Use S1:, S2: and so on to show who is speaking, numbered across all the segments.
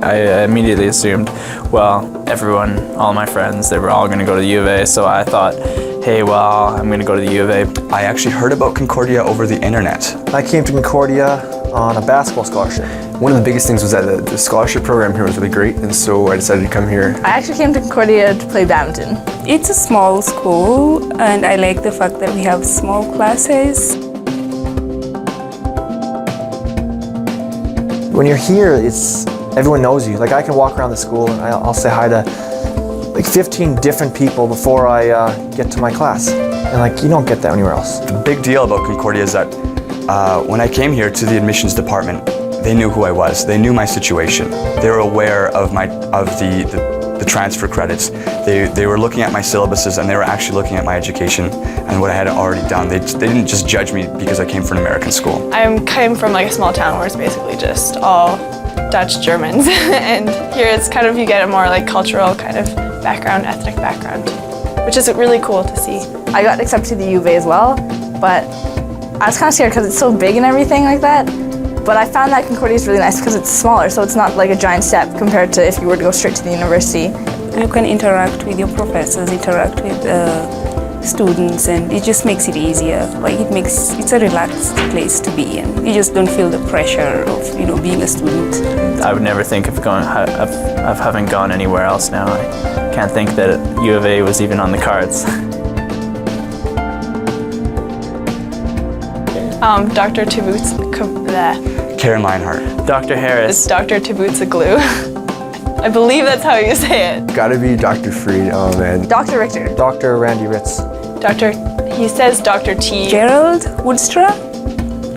S1: I immediately assumed, well, all my friends, they were all going to go to the U of A, so I thought, hey, well, I'm going to go to the U of A.
S2: I actually heard about Concordia over the internet.
S3: I came to Concordia on a basketball scholarship.
S4: One of the biggest things was that the scholarship program here was really great, and so I decided to come here.
S5: I actually came to Concordia to play badminton.
S6: It's a small school, and I like the fact that we have small classes.
S3: When you're here, everyone knows you. Like, I can walk around the school and I'll say hi to like 15 different people before I get to my class. And like, you don't get that anywhere else.
S2: The big deal about Concordia is that when I came here to the admissions department, they knew who I was. They knew my situation. They were aware of the transfer credits. They were looking at my syllabuses, and they were actually looking at my education and what I had already done. They didn't just judge me because I came from an American school.
S7: I came from like a small town where it's basically just all Dutch Germans, and here it's kind of, you get a more like cultural kind of background, ethnic background, which is really cool to see.
S5: I got accepted to the U of A as well, but I was kind of scared because it's so big and everything like that. But I found that Concordia is really nice because it's smaller, so it's not like a giant step compared to if you were to go straight to the university.
S6: You can interact with your professors, interact with students, and it just makes it easier. Like, it's a relaxed place to be in. You just don't feel the pressure of being a student.
S1: I would never think of having gone anywhere else now. I can't think that U of A was even on the cards.
S7: Dr. Taboots,
S2: Karen Lionheart.
S1: Dr. Harris.
S7: It's Dr. Taboots-a-glue. I believe that's how you say it.
S4: Gotta be Dr. Freed, oh man.
S5: Dr. Richter.
S3: Dr. Randy Ritz.
S7: He says Dr. T.
S6: Gerald Woodstra?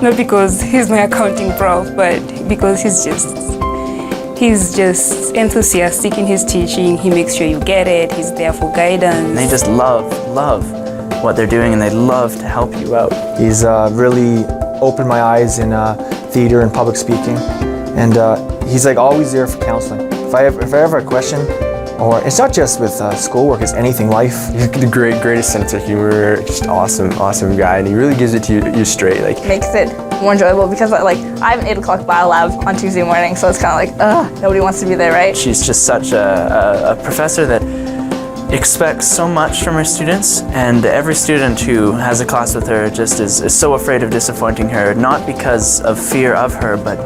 S6: Not because he's my accounting prof, but because he's just enthusiastic in his teaching. He makes sure you get it. He's there for guidance.
S1: And they just love what they're doing, and they love to help you out.
S3: He's really opened my eyes in theater and public speaking, and he's like always there for counseling. If I ever have a question, or it's not just with schoolwork, it's anything, life.
S4: He's got the greatest sense of humor, just awesome guy, and he really gives it to you straight. Like,
S5: Makes it more enjoyable because like I have an 8 o'clock bio lab on Tuesday morning, so it's kind of like, nobody wants to be there, right?
S1: She's just such a professor that expects so much from her students, and every student who has a class with her just is so afraid of disappointing her, not because of fear of her, but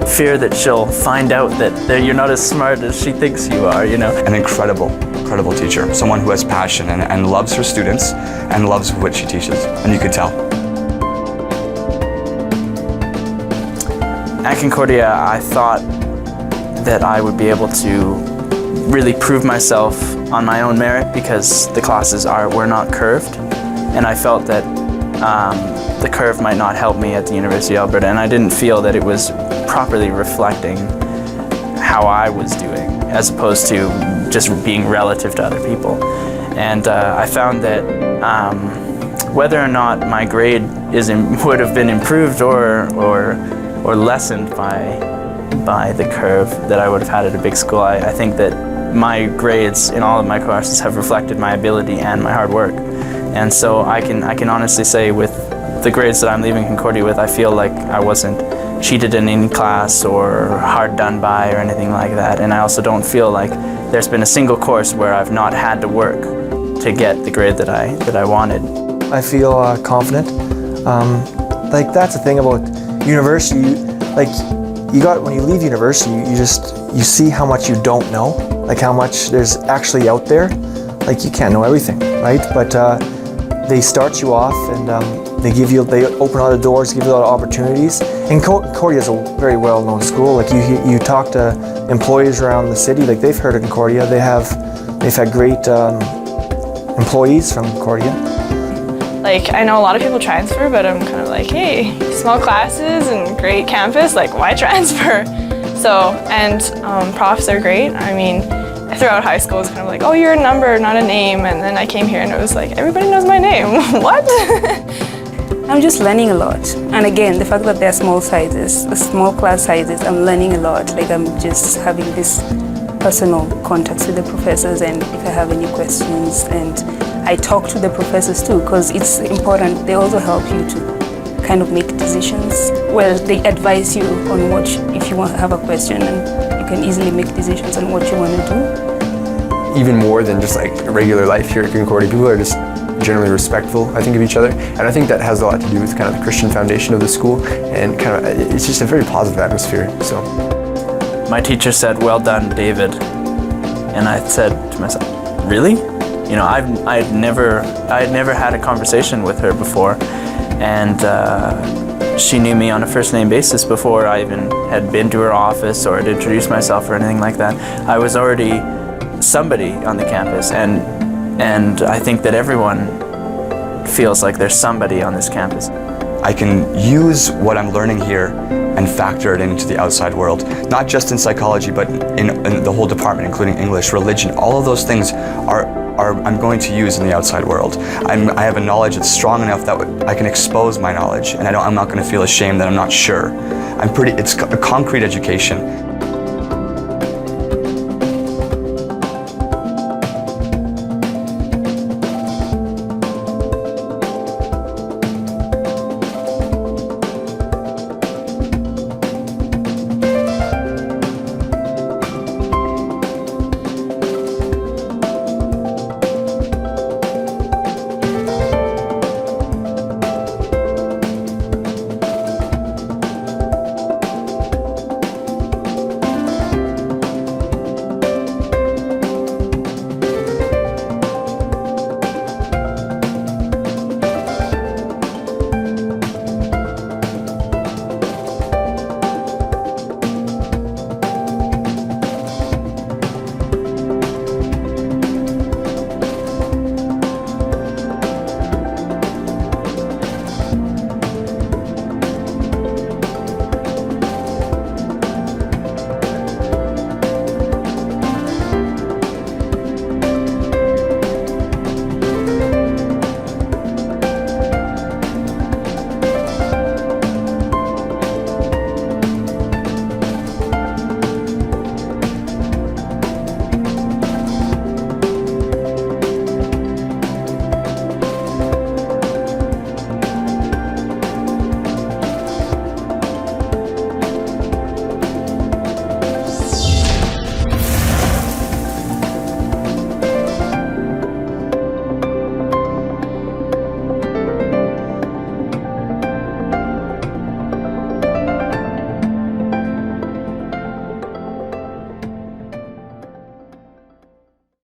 S1: fear that she'll find out that you're not as smart as she thinks you are,
S2: An incredible teacher, someone who has passion and loves her students and loves what she teaches, and you could tell.
S1: At Concordia, I thought that I would be able to really prove myself on my own merit because the classes were not curved, and I felt that the curve might not help me at the University of Alberta, and I didn't feel that it was properly reflecting how I was doing as opposed to just being relative to other people. And I found that whether or not my grade would have been improved or lessened by the curve that I would have had at a big school, I think that my grades in all of my courses have reflected my ability and my hard work. And so I can honestly say with the grades that I'm leaving Concordia with, I feel like I wasn't cheated in any class or hard done by or anything like that. And I also don't feel like there's been a single course where I've not had to work to get the grade that I wanted.
S3: I feel confident. Like, that's the thing about university. When you leave university, you see how much you don't know, like how much there's actually out there. Like, you can't know everything, right? But they start you off, and they open a lot of doors, give you a lot of opportunities. And Concordia is a very well-known school. Like, you talk to employees around the city, like they've heard of Concordia. They've had great employees from Concordia.
S7: Like, I know a lot of people transfer, but I'm kind of like, hey, small classes and great campus, like, why transfer? So, and profs are great. I mean, throughout high school, it was kind of like, oh, you're a number, not a name. And then I came here and it was like, everybody knows my name. What?
S6: I'm just learning a lot. And again, the fact that they're small sizes, small class sizes, I'm learning a lot. Like, I'm just having this personal contacts with the professors, and if I have any questions, and I talk to the professors too, because it's important. They also help you to kind of make decisions. Well, they advise you on if you want to have a question, and you can easily make decisions on what you want to do.
S4: Even more than just like regular life here at Concordia, people are just generally respectful, I think, of each other, and I think that has a lot to do with kind of the Christian foundation of the school, and kind of it's just a very positive atmosphere. So
S1: my teacher said, "Well done, David," and I said to myself, "Really?" You know, I had never had a conversation with her before, and she knew me on a first name basis before I even had been to her office or had introduced myself or anything like that. I was already somebody on the campus, and I think that everyone feels like there's somebody on this campus.
S2: I can use what I'm learning here and factor it into the outside world, not just in psychology, but in the whole department, including English, religion. All of those things I'm going to use in the outside world. I have a knowledge that's strong enough that I can expose my knowledge, and I'm not going to feel ashamed that I'm not sure. It's a concrete education.